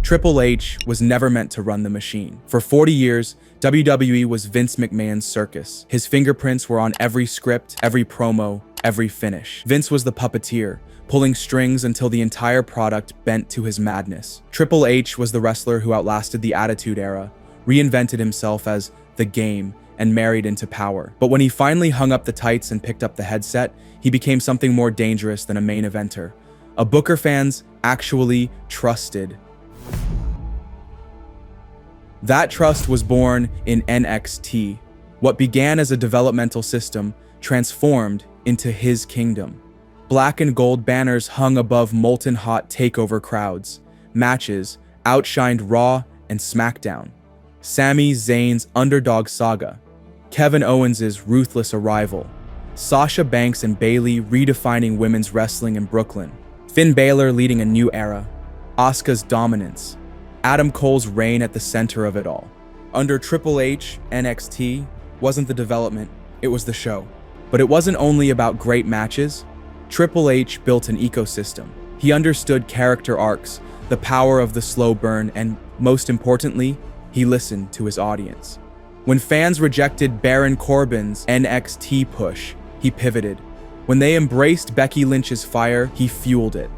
Triple H was never meant to run the machine. For 40 years, WWE was Vince McMahon's circus. His fingerprints were on every script, every promo, every finish. Vince was the puppeteer, pulling strings until the entire product bent to his madness. Triple H was the wrestler who outlasted the Attitude Era, reinvented himself as The Game, and married into power. But when he finally hung up the tights and picked up the headset, he became something more dangerous than a main eventer. A booker fans actually trusted. That trust was born in NXT. What began as a developmental system transformed into his kingdom. Black and gold banners hung above molten hot takeover crowds. Matches outshined Raw and SmackDown. Sami Zayn's underdog saga. Kevin Owens' ruthless arrival. Sasha Banks and Bayley redefining women's wrestling in Brooklyn. Finn Balor leading a new era. Asuka's dominance. Adam Cole's reign at the center of it all. Under Triple H, NXT wasn't the development, it was the show. But it wasn't only about great matches. Triple H built an ecosystem. He understood character arcs, the power of the slow burn, and most importantly, he listened to his audience. When fans rejected Baron Corbin's NXT push, he pivoted. When they embraced Becky Lynch's fire, he fueled it.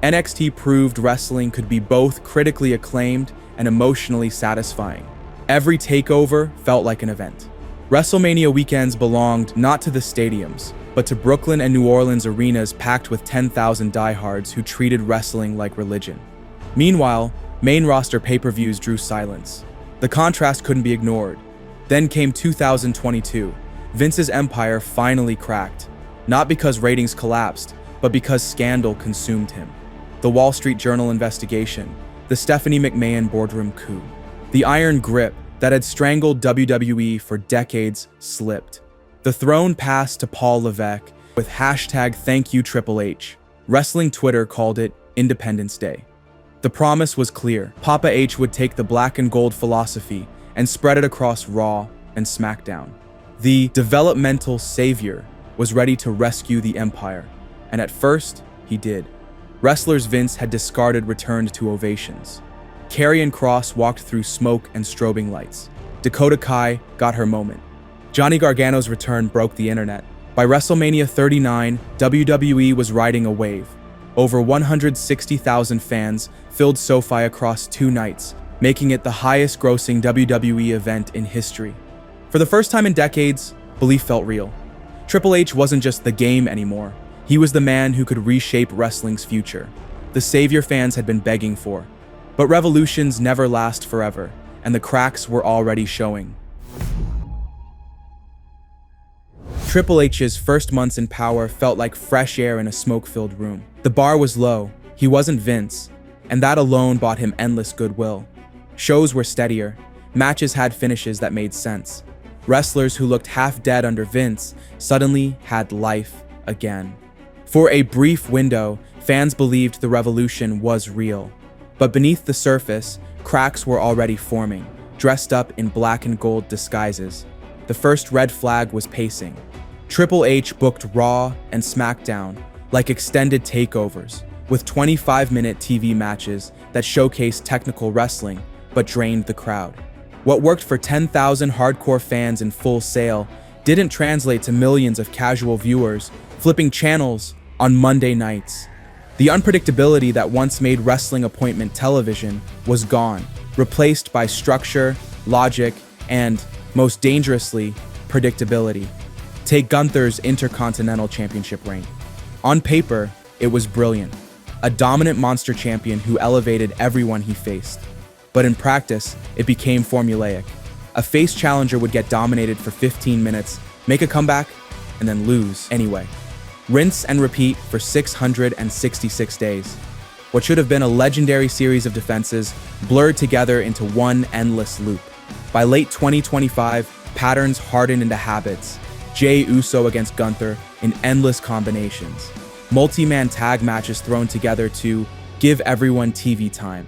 NXT proved wrestling could be both critically acclaimed and emotionally satisfying. Every takeover felt like an event. WrestleMania weekends belonged not to the stadiums, but to Brooklyn and New Orleans arenas packed with 10,000 diehards who treated wrestling like religion. Meanwhile, main roster pay-per-views drew silence. The contrast couldn't be ignored. Then came 2022. Vince's empire finally cracked, not because ratings collapsed, but because scandal consumed him. The Wall Street Journal investigation, the Stephanie McMahon boardroom coup. The iron grip that had strangled WWE for decades slipped. The throne passed to Paul Levesque with #ThankYouTripleH. Wrestling Twitter called it Independence Day. The promise was clear. Papa H would take the black and gold philosophy and spread it across Raw and SmackDown. The developmental savior was ready to rescue the empire, and at first, he did. Wrestlers Vince had discarded returned to ovations. Karrion Kross walked through smoke and strobing lights. Dakota Kai got her moment. Johnny Gargano's return broke the internet. By WrestleMania 39, WWE was riding a wave. Over 160,000 fans filled SoFi across 2 nights, making it the highest-grossing WWE event in history. For the first time in decades, belief felt real. Triple H wasn't just the game anymore. He was the man who could reshape wrestling's future, the savior fans had been begging for. But revolutions never last forever, and the cracks were already showing. Triple H's first months in power felt like fresh air in a smoke-filled room. The bar was low, he wasn't Vince, and that alone bought him endless goodwill. Shows were steadier, matches had finishes that made sense. Wrestlers who looked half dead under Vince suddenly had life again. For a brief window, fans believed the revolution was real. But beneath the surface, cracks were already forming, dressed up in black and gold disguises. The first red flag was pacing. Triple H booked Raw and SmackDown like extended takeovers, with 25-minute TV matches that showcased technical wrestling but drained the crowd. What worked for 10,000 hardcore fans in Full Sail didn't translate to millions of casual viewers flipping channels on Monday nights. The unpredictability that once made wrestling appointment television was gone, replaced by structure, logic, and, most dangerously, predictability. Take Gunther's Intercontinental Championship reign. On paper, it was brilliant. A dominant monster champion who elevated everyone he faced. But in practice, it became formulaic. A face challenger would get dominated for 15 minutes, make a comeback, and then lose anyway. Rinse and repeat for 666 days. What should have been a legendary series of defenses blurred together into one endless loop. By late 2025, patterns hardened into habits. Jey Uso against Gunther in endless combinations. Multi-man tag matches thrown together to give everyone TV time.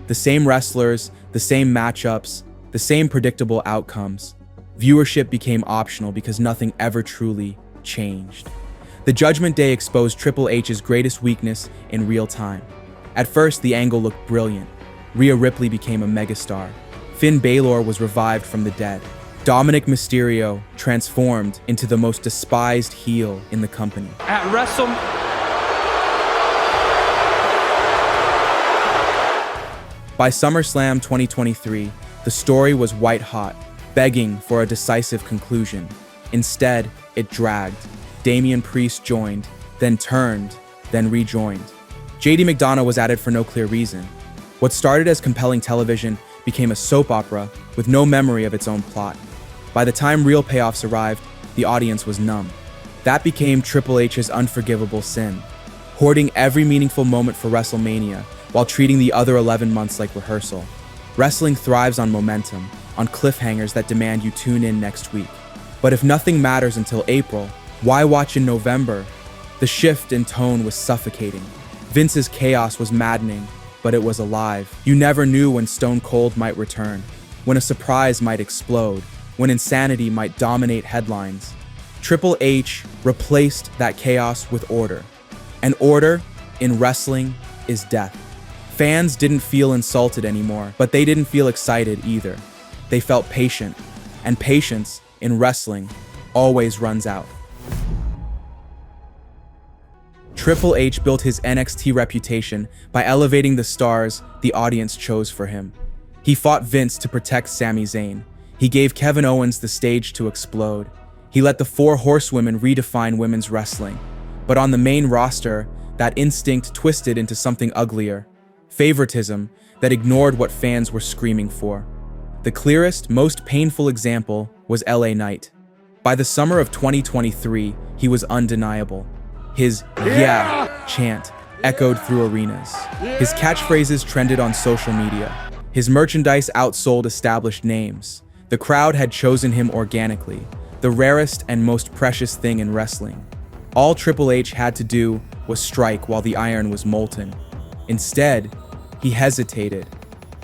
The same wrestlers, the same matchups, the same predictable outcomes. Viewership became optional because nothing ever truly changed. The Judgment Day exposed Triple H's greatest weakness in real time. At first, the angle looked brilliant. Rhea Ripley became a megastar. Finn Balor was revived from the dead. Dominic Mysterio transformed into the most despised heel in the company. At By SummerSlam 2023, the story was white hot, begging for a decisive conclusion. Instead, it dragged. Damian Priest joined, then turned, then rejoined. JD McDonough was added for no clear reason. What started as compelling television became a soap opera with no memory of its own plot. By the time real payoffs arrived, the audience was numb. That became Triple H's unforgivable sin, hoarding every meaningful moment for WrestleMania while treating the other 11 months like rehearsal. Wrestling thrives on momentum, on cliffhangers that demand you tune in next week. But if nothing matters until April, why watch in November? The shift in tone was suffocating. Vince's chaos was maddening, but it was alive. You never knew when Stone Cold might return, when a surprise might explode, when insanity might dominate headlines. Triple H replaced that chaos with order. And order, in wrestling, is death. Fans didn't feel insulted anymore, but they didn't feel excited either. They felt patient, and patience, in wrestling, always runs out. Triple H built his NXT reputation by elevating the stars the audience chose for him. He fought Vince to protect Sami Zayn. He gave Kevin Owens the stage to explode. He let the Four Horsewomen redefine women's wrestling. But on the main roster, that instinct twisted into something uglier. Favoritism that ignored what fans were screaming for. The clearest, most painful example was LA Knight. By the summer of 2023, he was undeniable. His "yeah" chant echoed through arenas. His catchphrases trended on social media. His merchandise outsold established names. The crowd had chosen him organically, the rarest and most precious thing in wrestling. All Triple H had to do was strike while the iron was molten. Instead, he hesitated.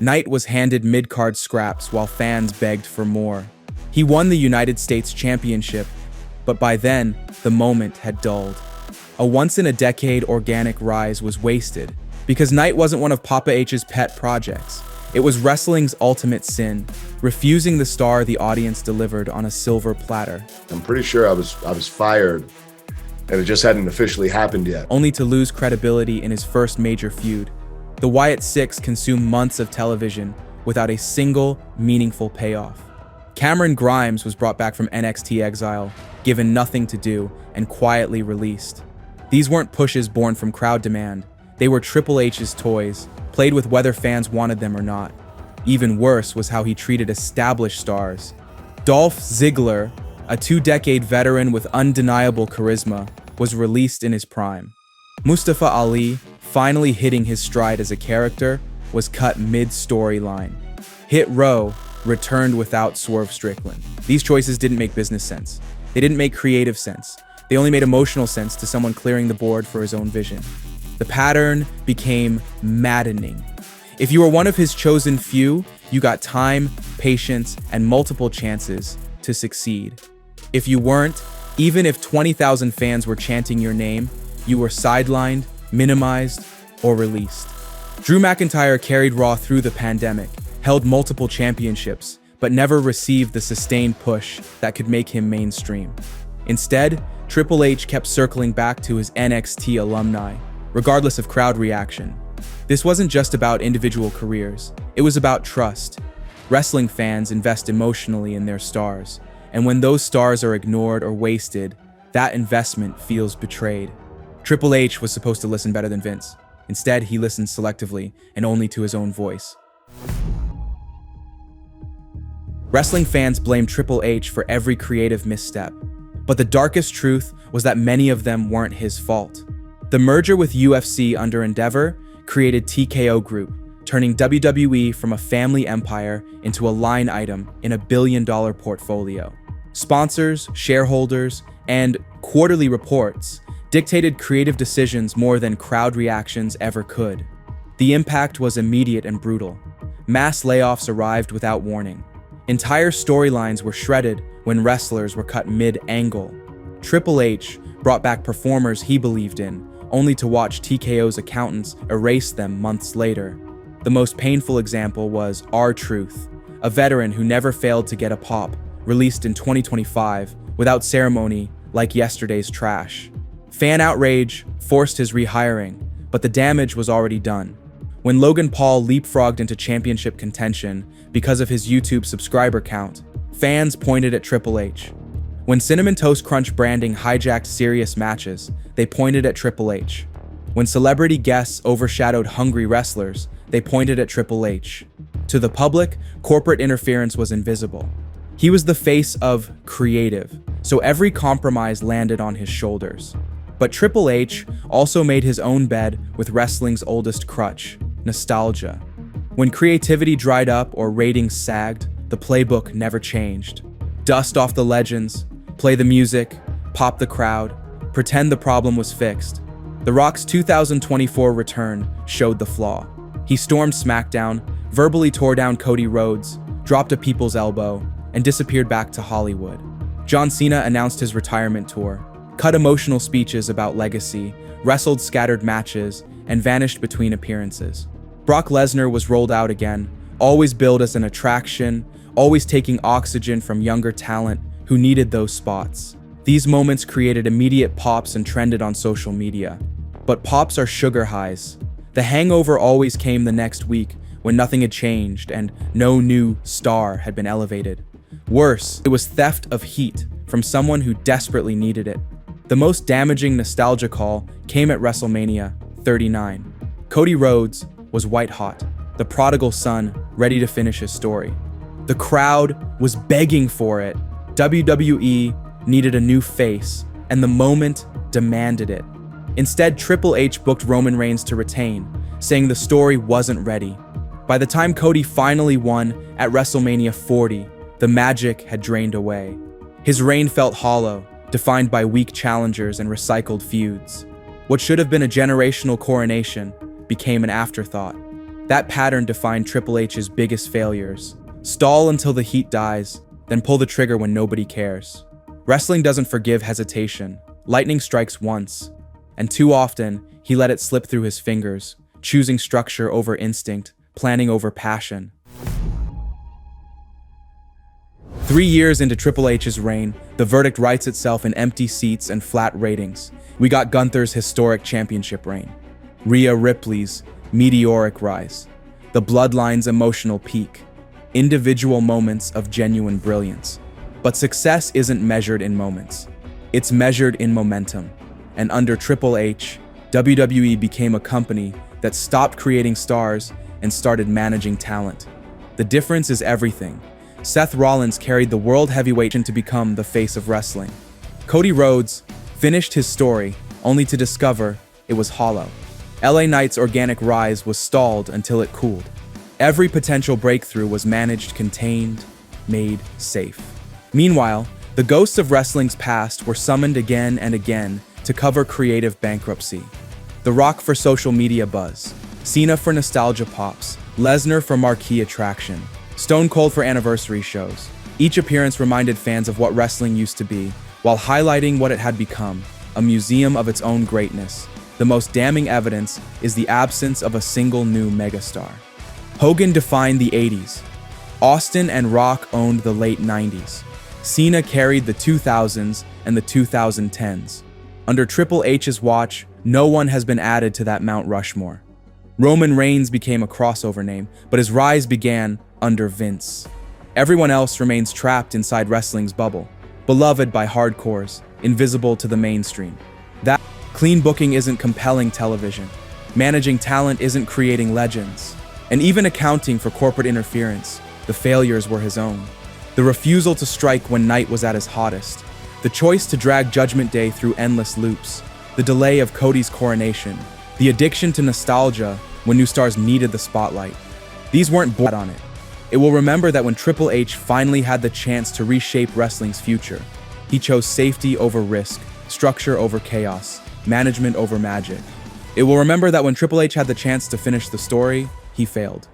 Knight was handed mid-card scraps while fans begged for more. He won the United States Championship, but by then, the moment had dulled. A once-in-a-decade organic rise was wasted, because Knight wasn't one of Papa H's pet projects. It was wrestling's ultimate sin, refusing the star the audience delivered on a silver platter. I'm pretty sure I was fired, and it just hadn't officially happened yet. Only to lose credibility in his first major feud. The Wyatt Six consumed months of television without a single meaningful payoff. Cameron Grimes was brought back from NXT exile, given nothing to do, and quietly released. These weren't pushes born from crowd demand. They were Triple H's toys, played with whether fans wanted them or not. Even worse was how he treated established stars. Dolph Ziggler, a 2-decade veteran with undeniable charisma, was released in his prime. Mustafa Ali, finally hitting his stride as a character, was cut mid-storyline. Hit Row returned without Swerve Strickland. These choices didn't make business sense. They didn't make creative sense. They only made emotional sense to someone clearing the board for his own vision. The pattern became maddening. If you were one of his chosen few, you got time, patience, and multiple chances to succeed. If you weren't, even if 20,000 fans were chanting your name, you were sidelined, minimized, or released. Drew McIntyre carried Raw through the pandemic, held multiple championships, but never received the sustained push that could make him mainstream. Instead, Triple H kept circling back to his NXT alumni, regardless of crowd reaction. This wasn't just about individual careers, it was about trust. Wrestling fans invest emotionally in their stars, and when those stars are ignored or wasted, that investment feels betrayed. Triple H was supposed to listen better than Vince. Instead, he listened selectively and only to his own voice. Wrestling fans blamed Triple H for every creative misstep, but the darkest truth was that many of them weren't his fault. The merger with UFC under Endeavor created TKO Group, turning WWE from a family empire into a line item in a billion-dollar portfolio. Sponsors, shareholders, and quarterly reports dictated creative decisions more than crowd reactions ever could. The impact was immediate and brutal. Mass layoffs arrived without warning. Entire storylines were shredded when wrestlers were cut mid-angle. Triple H brought back performers he believed in, only to watch TKO's accountants erase them months later. The most painful example was R-Truth, a veteran who never failed to get a pop, released in 2025 without ceremony like yesterday's trash. Fan outrage forced his rehiring, but the damage was already done. When Logan Paul leapfrogged into championship contention because of his YouTube subscriber count, fans pointed at Triple H. When Cinnamon Toast Crunch branding hijacked serious matches, they pointed at Triple H. When celebrity guests overshadowed hungry wrestlers, they pointed at Triple H. To the public, corporate interference was invisible. He was the face of creative, so every compromise landed on his shoulders. But Triple H also made his own bed with wrestling's oldest crutch, nostalgia. When creativity dried up or ratings sagged, the playbook never changed. Dust off the legends, play the music, pop the crowd, pretend the problem was fixed. The Rock's 2024 return showed the flaw. He stormed SmackDown, verbally tore down Cody Rhodes, dropped a people's elbow, and disappeared back to Hollywood. John Cena announced his retirement tour, cut emotional speeches about legacy, wrestled scattered matches, and vanished between appearances. Brock Lesnar was rolled out again, always billed as an attraction, always taking oxygen from younger talent who needed those spots. These moments created immediate pops and trended on social media. But pops are sugar highs. The hangover always came the next week when nothing had changed and no new star had been elevated. Worse, it was theft of heat from someone who desperately needed it. The most damaging nostalgia call came at WrestleMania 39. Cody Rhodes was white hot, the prodigal son ready to finish his story. The crowd was begging for it. WWE needed a new face, and the moment demanded it. Instead, Triple H booked Roman Reigns to retain, saying the story wasn't ready. By the time Cody finally won at WrestleMania 40, the magic had drained away. His reign felt hollow, defined by weak challengers and recycled feuds. What should have been a generational coronation became an afterthought. That pattern defined Triple H's biggest failures. Stall until the heat dies, then pull the trigger when nobody cares. Wrestling doesn't forgive hesitation. Lightning strikes once, and too often, he let it slip through his fingers, choosing structure over instinct, planning over passion. 3 years into Triple H's reign, the verdict writes itself in empty seats and flat ratings. We got Gunther's historic championship reign, Rhea Ripley's meteoric rise, the Bloodline's emotional peak, individual moments of genuine brilliance. But success isn't measured in moments. It's measured in momentum. And under Triple H, WWE became a company that stopped creating stars and started managing talent. The difference is everything. Seth Rollins carried the world heavyweight to become the face of wrestling. Cody Rhodes finished his story only to discover it was hollow. LA Knight's organic rise was stalled until it cooled. Every potential breakthrough was managed, contained, made safe. Meanwhile, the ghosts of wrestling's past were summoned again and again to cover creative bankruptcy. The Rock for social media buzz, Cena for nostalgia pops, Lesnar for marquee attraction, Stone Cold for anniversary shows. Each appearance reminded fans of what wrestling used to be, while highlighting what it had become, a museum of its own greatness. The most damning evidence is the absence of a single new megastar. Hogan defined the 80s. Austin and Rock owned the late 90s. Cena carried the 2000s and the 2010s. Under Triple H's watch, no one has been added to that Mount Rushmore. Roman Reigns became a crossover name, but his rise began under Vince. Everyone else remains trapped inside wrestling's bubble, beloved by hardcores, invisible to the mainstream. That clean booking isn't compelling television. Managing talent isn't creating legends. And even accounting for corporate interference, the failures were his own. The refusal to strike when Knight was at his hottest. The choice to drag Judgment Day through endless loops. The delay of Cody's coronation. The addiction to nostalgia when new stars needed the spotlight. These weren't born on it. It will remember that when Triple H finally had the chance to reshape wrestling's future, he chose safety over risk, structure over chaos, management over magic. It will remember that when Triple H had the chance to finish the story, he failed.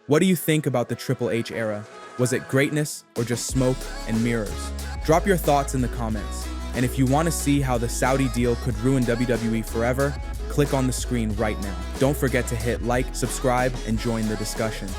What do you think about the Triple H era? Was it greatness or just smoke and mirrors? Drop your thoughts in the comments. And if you want to see how the Saudi deal could ruin WWE forever, click on the screen right now. Don't forget to hit like, subscribe, and join the discussion.